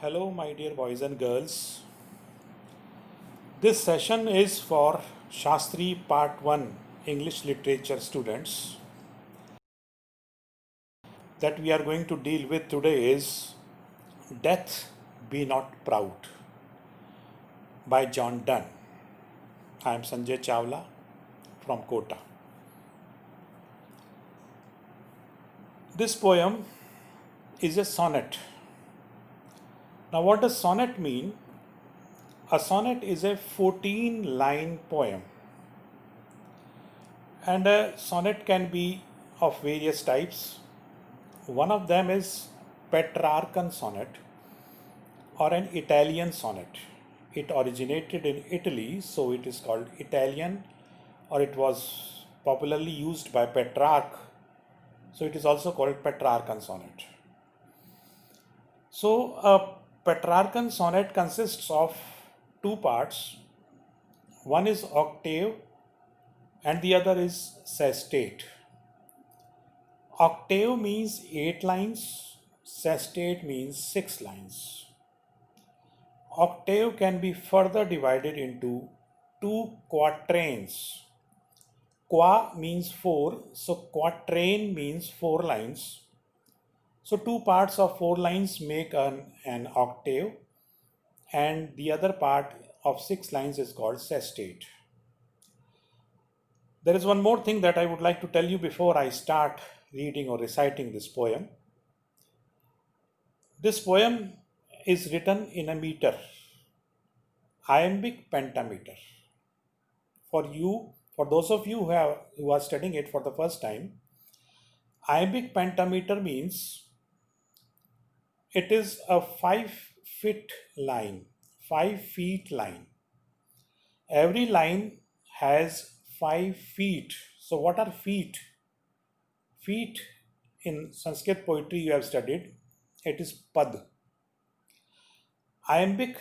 Hello, my dear boys and girls. This session is for Shastri Part 1 English Literature students. That we are going to deal with today is Death Be Not Proud by John Donne. I am Sanjay Chawla from Kota. This poem is a sonnet. Now, what does sonnet mean? A sonnet is a 14-line poem, and a sonnet can be of various types. One of them is Petrarchan sonnet or an Italian sonnet. It originated in Italy, so it is called Italian, or it was popularly used by Petrarch, so it is also called Petrarchan sonnet. So a Petrarchan sonnet consists of two parts. One is octave and the other is sestate. Octave means 8 lines, sestate means 6 lines. Octave can be further divided into two quatrains. Qua means 4, so quatrain means 4 lines. So two parts of 4 lines make an octave, and the other part of 6 lines is called sestate. There is one more thing that I would like to tell you before I start reading or reciting this poem. This poem is written in a meter, iambic pentameter. For those of you who are studying it for the first time, iambic pentameter means it is a 5 feet line, 5 feet line. Every line has 5 feet. So what are feet? Feet in Sanskrit poetry you have studied, it is pad. Iambic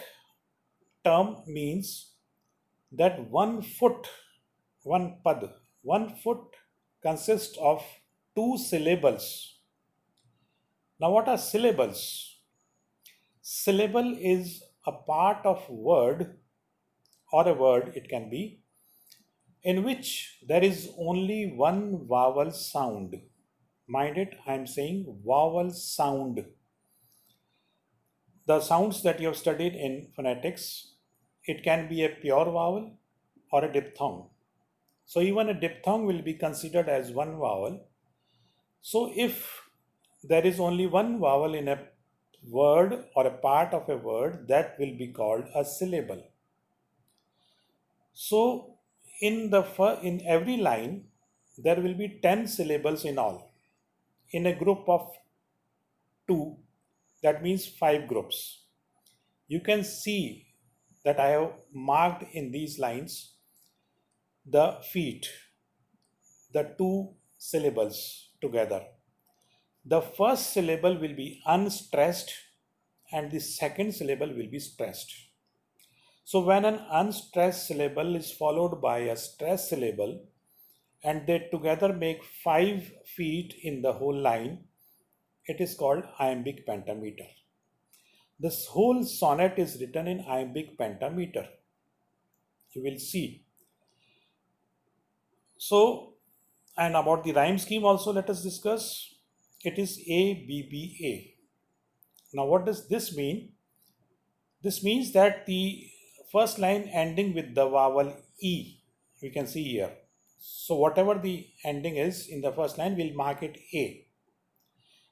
term means that 1 foot, 1 pad, 1 foot consists of 2 syllables. Now what are syllables? Syllable is a part of word, or a word it can be, in which there is only one vowel sound. Mind it, I am saying vowel sound. The sounds that you have studied in phonetics, it can be a pure vowel or a diphthong. So even a diphthong will be considered as one vowel. So if there is only one vowel in a word or a part of a word, that will be called a syllable. So in every line there will be 10 syllables in all. In a group of 2, that means 5 groups. You can see that I have marked in these lines the feet, the 2 syllables together. The first syllable will be unstressed and the second syllable will be stressed. So when an unstressed syllable is followed by a stressed syllable and they together make 5 feet in the whole line, it is called iambic pentameter. This whole sonnet is written in iambic pentameter. You will see. So, and about the rhyme scheme also let us discuss. It is A, B, B, A. Now what does this mean? This means that the first line ending with the vowel E, we can see here. So whatever the ending is in the first line, we'll mark it A.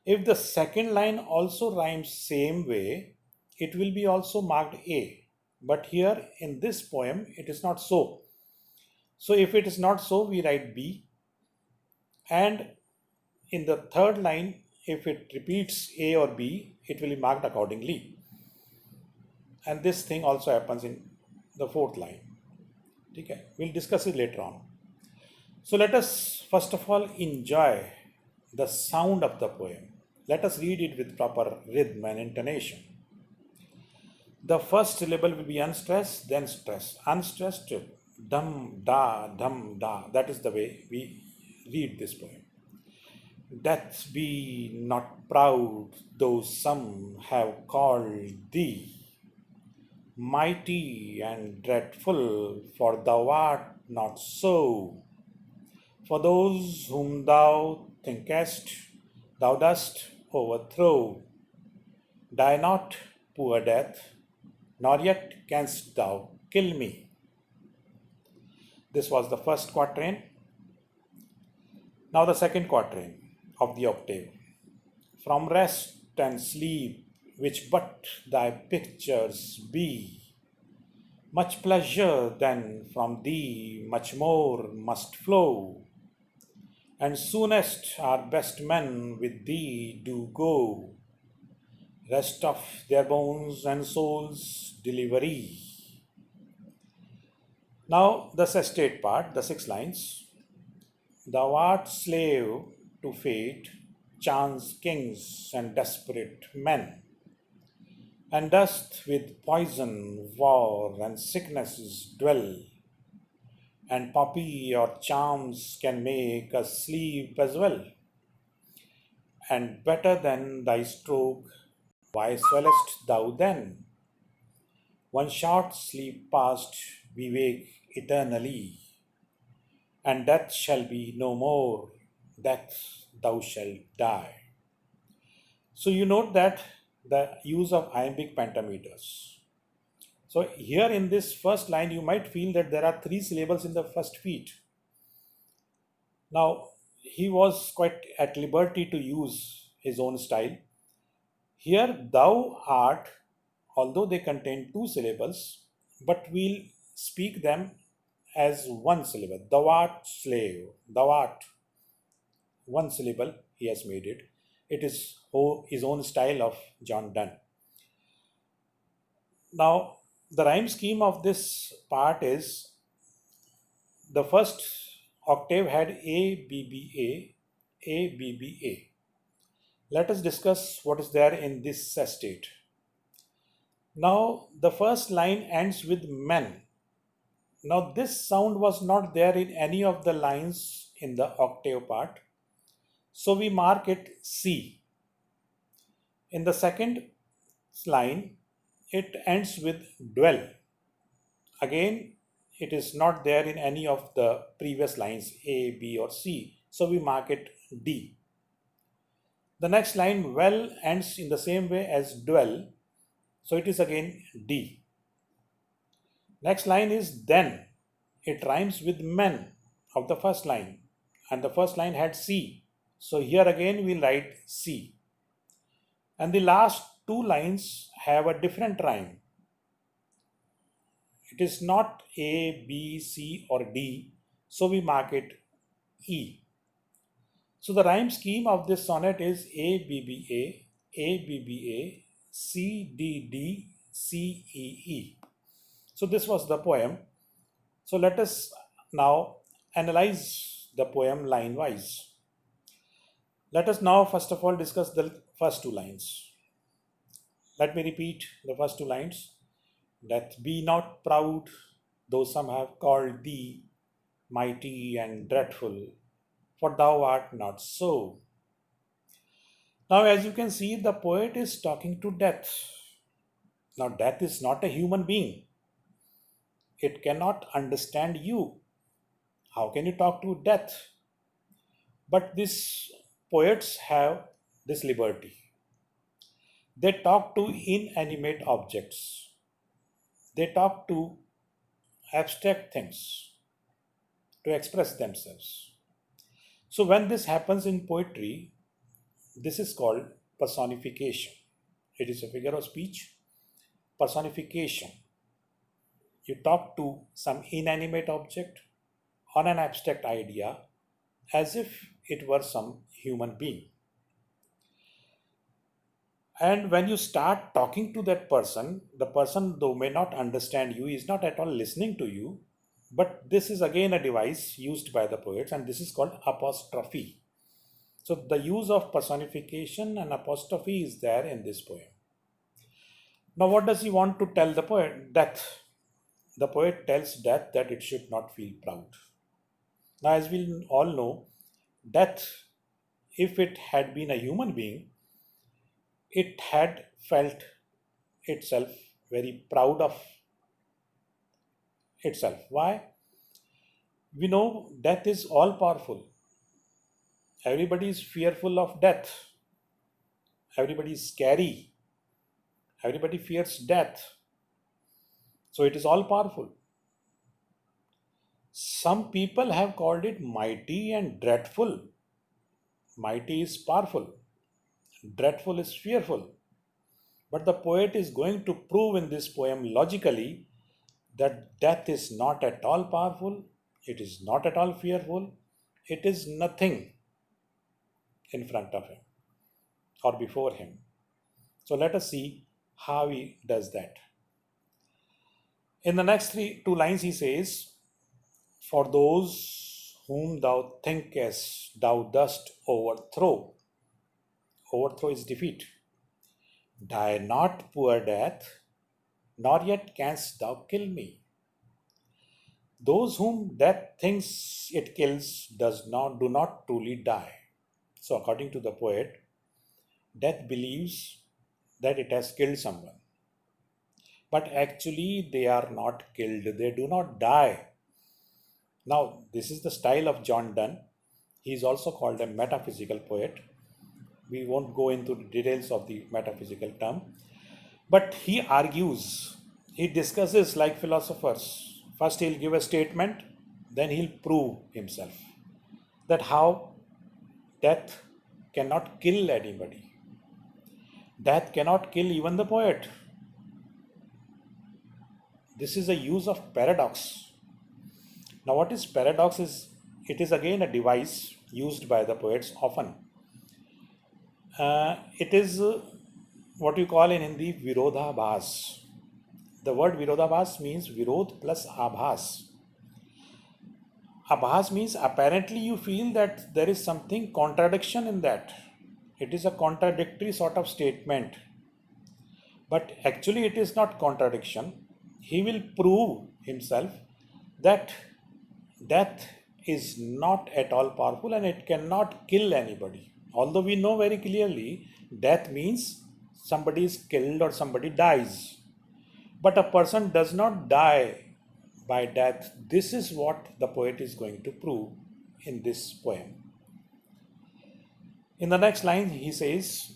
If the second line also rhymes same way, it will be also marked A. But here in this poem, it is not so. So if it is not so, we write B. And in the third line, if it repeats A or B, it will be marked accordingly. And this thing also happens in the fourth line. Okay, we'll discuss it later on. So let us first of all enjoy the sound of the poem. Let us read it with proper rhythm and intonation. The first syllable will be unstressed, then stress. Unstressed, dum, da, dum, da. That is the way we read this poem. Death be not proud, though some have called thee mighty and dreadful, for thou art not so. For those whom thou thinkest thou dost overthrow, die not, poor death, nor yet canst thou kill me. This was the first quatrain. Now the second quatrain of the octave. From rest and sleep, which but thy pictures be, much pleasure then from thee much more must flow, and soonest our best men with thee do go, rest of their bones and souls delivery. Now the sestate part, the 6 lines. Thou art slave to fate, chance kings and desperate men, and dost with poison, war, and sicknesses dwell, and poppy or charms can make us sleep as well. And better than thy stroke, why swellest thou then? One short sleep past, we wake eternally, and death shall be no more, death thou shalt die. So you note that the use of iambic pentameters. So here in this first line, you might feel that there are 3 syllables in the first feet. Now, he was quite at liberty to use his own style. Here, thou art, although they contain 2 syllables, but we'll speak them as 1 syllable. Thou art slave, thou art. 1 syllable, he has made it. It is his own style of John Donne. Now, the rhyme scheme of this part is the first octave had A, B, B, A, B, B, A. Let us discuss what is there in this sestate. Now, the first line ends with men. Now, this sound was not there in any of the lines in the octave part. So, we mark it C. In the second line, it ends with dwell. Again, it is not there in any of the previous lines A, B, or C. So, we mark it D. The next line, well, ends in the same way as dwell. So, it is again D. Next line is then. It rhymes with men of the first line, and the first line had C. So here again we'll write C. And the last 2 lines have a different rhyme. It is not A, B, C, or D, so we mark it E. So the rhyme scheme of this sonnet is A, B, B, A, A, B, B, A, C, D, D, C, E, E. So this was the poem. So let us now analyze the poem line wise. Let us now first of all discuss the first 2 lines. Let me repeat the first 2 lines. Death be not proud, though some have called thee mighty and dreadful, for thou art not so. Now, as you can see, the poet is talking to death. Now, death is not a human being. It cannot understand you. How can you talk to death? But these poets have this liberty. They talk to inanimate objects. They talk to abstract things to express themselves. So, when this happens in poetry, this is called personification. It is a figure of speech. Personification. You talk to some inanimate object or an abstract idea as if it were some human being. And when you start talking to that person, the person, though may not understand you, is not at all listening to you. But this is again a device used by the poets, and this is called apostrophe. So the use of personification and apostrophe is there in this poem. Now, what does he want to tell the poet? Death. The poet tells death that it should not feel proud. Now, as we all know, death if it had been a human being, it had felt itself very proud of itself. Why? We know death is all powerful. Everybody is fearful of death. Everybody is scary. Everybody fears death. So it is all powerful. Some people have called it mighty and dreadful. Mighty is powerful, dreadful is fearful. But the poet is going to prove in this poem logically that death is not at all powerful, it is not at all fearful, it is nothing in front of him or before him. So let us see how he does that. In the next two lines, he says, "For those whom thou thinkest thou dost overthrow," overthrow is defeat, "die not, poor death, nor yet canst thou kill me." Those whom death thinks it kills do not truly die. So according to the poet, death believes that it has killed someone. But actually they are not killed, they do not die. Now this is the style of John Donne. He is also called a metaphysical poet. We won't go into the details of the metaphysical term, but he argues, he discusses like philosophers. First he'll give a statement, then he'll prove himself that how death cannot kill anybody. Death cannot kill even the poet. This is a use of paradox. Now what is paradox is, it is again a device used by the poets often. It is what you call in Hindi virodhabhas. The word virodhabhas means virod plus abhas. Abhas means apparently you feel that there is something contradiction in that. It is a contradictory sort of statement. But actually it is not contradiction. He will prove himself that death is not at all powerful and it cannot kill anybody. Although we know very clearly death means somebody is killed or somebody dies. But a person does not die by death. This is what the poet is going to prove in this poem. In the next line, he says,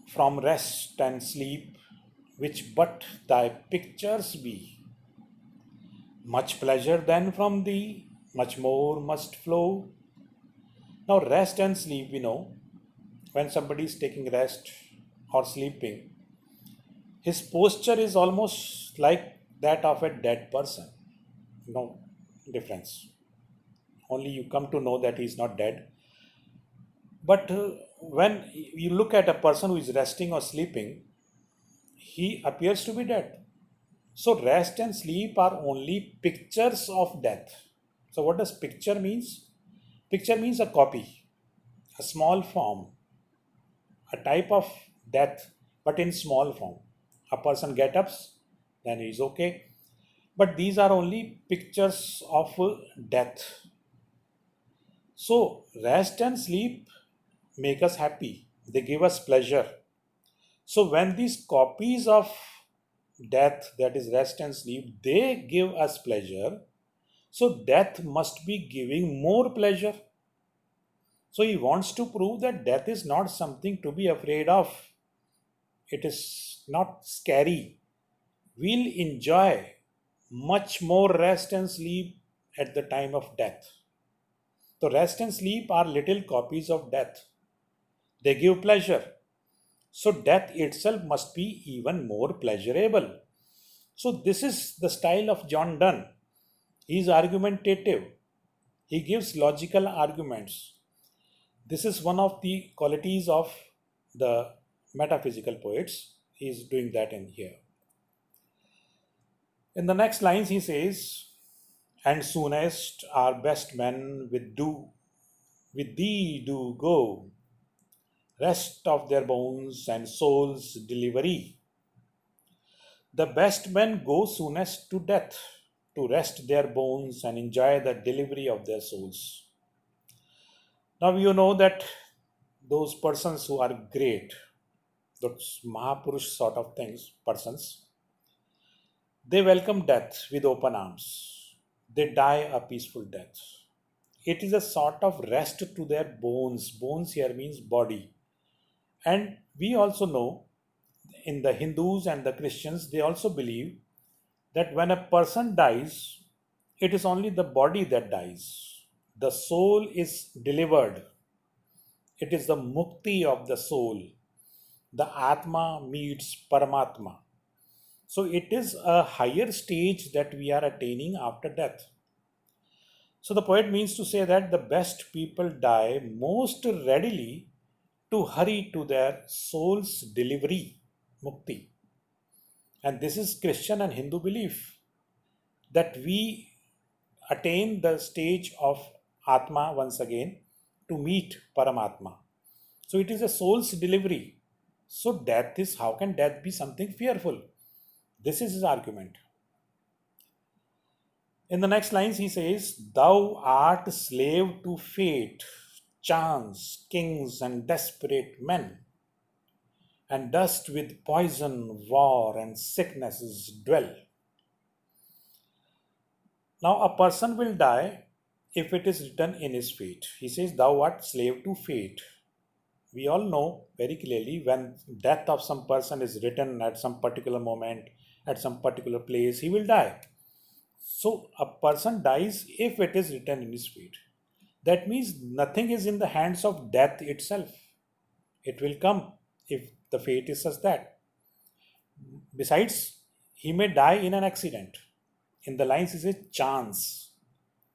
"From rest and sleep, which but thy pictures be, much pleasure then from thee, much more must flow." Now, rest and sleep, we know, when somebody is taking rest or sleeping, his posture is almost like that of a dead person. No difference. Only you come to know that he is not dead. But when you look at a person who is resting or sleeping, he appears to be dead. So rest and sleep are only pictures of death. So what does picture means? Picture means a copy, a small form, a type of death, but in small form. A person get up, then he is okay. But these are only pictures of death. So rest and sleep make us happy. They give us pleasure. So when these copies of death, that is rest and sleep, they give us pleasure, so death must be giving more pleasure. So he wants to prove that death is not something to be afraid of. It is not scary. We'll enjoy much more rest and sleep at the time of death. So rest and sleep are little copies of death. They give pleasure. So death itself must be even more pleasurable. So this is the style of John Donne. He is argumentative. He gives logical arguments. This is one of the qualities of the metaphysical poets. He is doing that in here. In the next lines he says, "And soonest our best men with thee do go, rest of their bones and souls delivery." The best men go soonest to death, to rest their bones and enjoy the delivery of their souls. Now you know that those persons who are great, those Mahapurush sort of things, persons, they welcome death with open arms. They die a peaceful death. It is a sort of rest to their bones. Bones here means body. And we also know in the Hindus and the Christians, they also believe that when a person dies, it is only the body that dies. The soul is delivered. It is the mukti of the soul. The Atma meets Paramatma. So it is a higher stage that we are attaining after death. So the poet means to say that the best people die most readily to hurry to their soul's delivery, mukti. And this is Christian and Hindu belief that we attain the stage of Atma once again to meet Paramatma. So it is a soul's delivery. So death is, how can death be something fearful? This is his argument. In the next lines, he says, "Thou art slave to fate, chance, kings, and desperate men, and dost with poison, war, and sicknesses dwell." Now, a person will die if it is written in his fate. He says, "Thou art slave to fate." We all know very clearly when death of some person is written at some particular moment, at some particular place, he will die. So a person dies if it is written in his fate. That means nothing is in the hands of death itself. It will come if the fate is such that. Besides, he may die in an accident. In the lines, he says chance.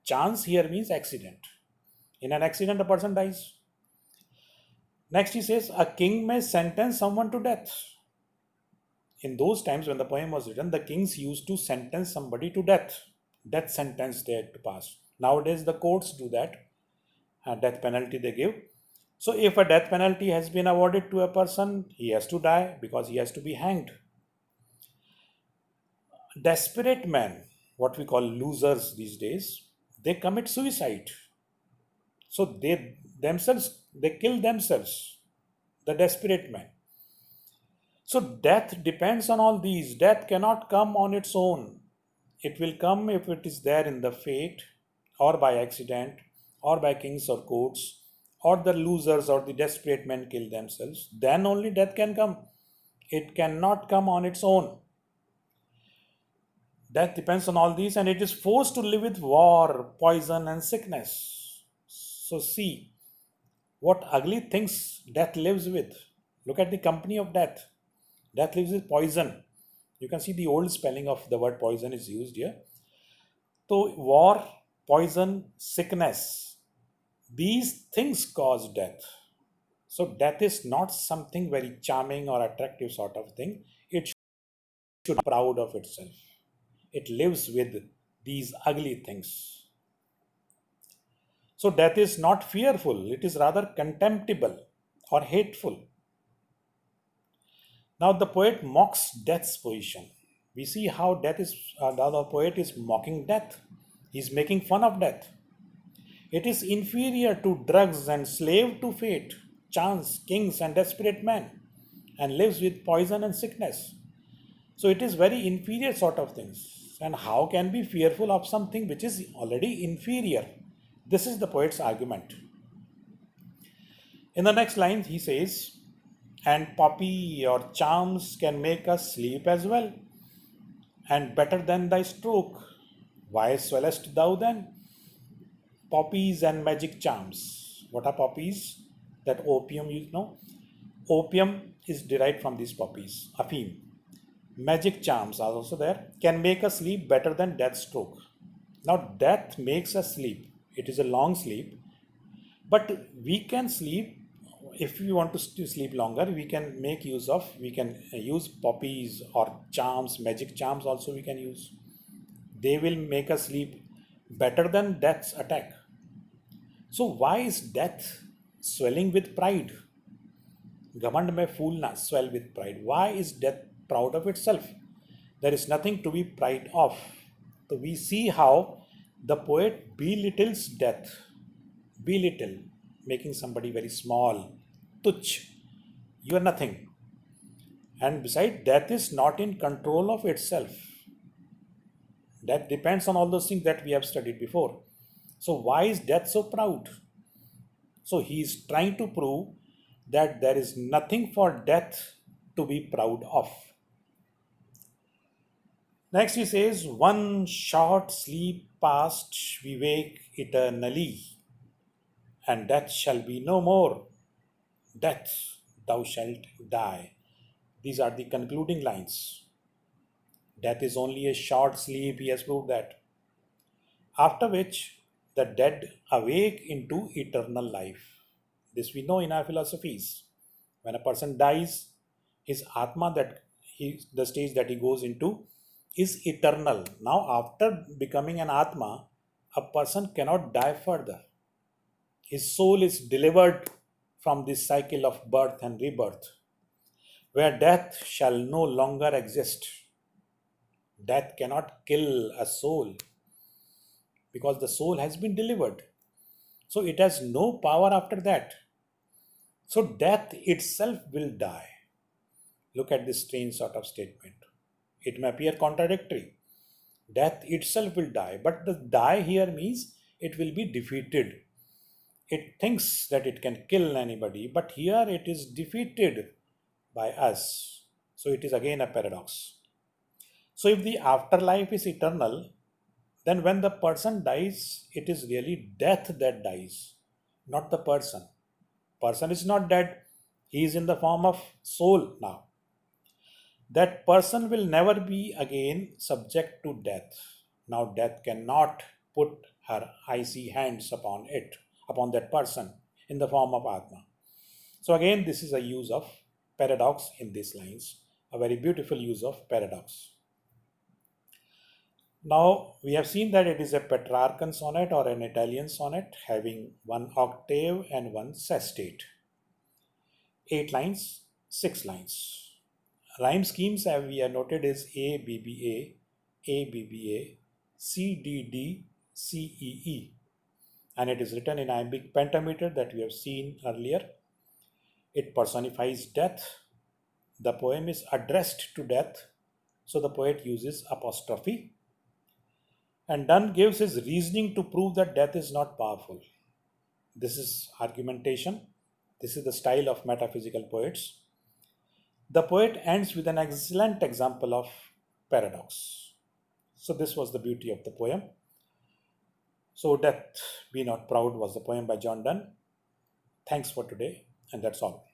Chance here means accident. In an accident, a person dies. Next, he says, a king may sentence someone to death. In those times when the poem was written, the kings used to sentence somebody to death. Death sentence they had to pass. Nowadays, the courts do that. Death penalty they give. So, if a death penalty has been awarded to a person, he has to die because he has to be hanged. Desperate men, what we call losers these days, they commit suicide. So they kill themselves, the desperate men. So death depends on all these. Death cannot come on its own. It will come if it is there in the fate, or by accident, or by kings or courts, or the losers or the desperate men kill themselves. Then only death can come. It cannot come on its own. Death depends on all these, and it is forced to live with war, poison, and sickness. So see what ugly things death lives with. Look at the company of death. Death lives with poison. You can see the old spelling of the word poison is used here. So war, poison, sickness, these things cause death. So death is not something very charming or attractive sort of thing. It should be proud of itself. It lives with these ugly things. So death is not fearful, it is rather contemptible or hateful. Now the poet mocks death's position. We see how the poet is mocking death. He is making fun of death. It is inferior to drugs and slave to fate, chance, kings, and desperate men, and lives with poison and sickness. So it is very inferior sort of things. And how can be fearful of something which is already inferior? This is the poet's argument. In the next line, he says, "And poppy or charms can make us sleep as well, and better than thy stroke. Why swellest thou then?" Poppies and magic charms. What are poppies? That opium, you know. Opium is derived from these poppies, afim. Magic charms are also there, can make us sleep better than death stroke. Now, death makes us sleep. It is a long sleep, but we can sleep. If we want to sleep longer, we can use poppies or charms, magic charms also we can use. They will make us sleep better than death's attack. So why is death swelling with pride? Gavand mein fool na swell with pride. Why is death proud of itself? There is nothing to be proud of. So we see how the poet belittles death. Belittle, making somebody very small. tuch. You are nothing. And besides, death is not in control of itself. That depends on all those things that we have studied before. So why is death so proud? So he is trying to prove that there is nothing for death to be proud of. Next he says, one short sleep past we wake eternally, and death shall be no more. Death, thou shalt die. These are the concluding lines. Death is only a short sleep, he has proved that. After which the dead awake into eternal life. This we know in our philosophies. When a person dies, his Atma, the stage that he goes into, is eternal. Now, after becoming an Atma, a person cannot die further. His soul is delivered from this cycle of birth and rebirth, where death shall no longer exist. Death cannot kill a soul because the soul has been delivered. So it has no power after that. So death itself will die. Look at this strange sort of statement. It may appear contradictory. Death itself will die, but the die here means it will be defeated. It thinks that it can kill anybody, but here it is defeated by us. So it is again a paradox. So if the afterlife is eternal, then when the person dies, it is really death that dies, not the person. Person is not dead, he is in the form of soul now. That person will never be again subject to death. Now death cannot put her icy hands upon it, upon that person in the form of Atma. So again, this is a use of paradox in these lines, a very beautiful use of paradox. Now we have seen that it is a Petrarchan sonnet or an Italian sonnet having one octave and one sestet. 8 lines, 6 lines. Rhyme schemes we have noted is A, B, B, A, A, B, B, A, C, D, D, C, E, E. And it is written in iambic pentameter that we have seen earlier. It personifies death. The poem is addressed to death, so the poet uses apostrophe. And Donne gives his reasoning to prove that death is not powerful. This is argumentation. This is the style of metaphysical poets. The poet ends with an excellent example of paradox. So this was the beauty of the poem. So Death Be Not Proud was the poem by John Donne. Thanks for today, and that's all.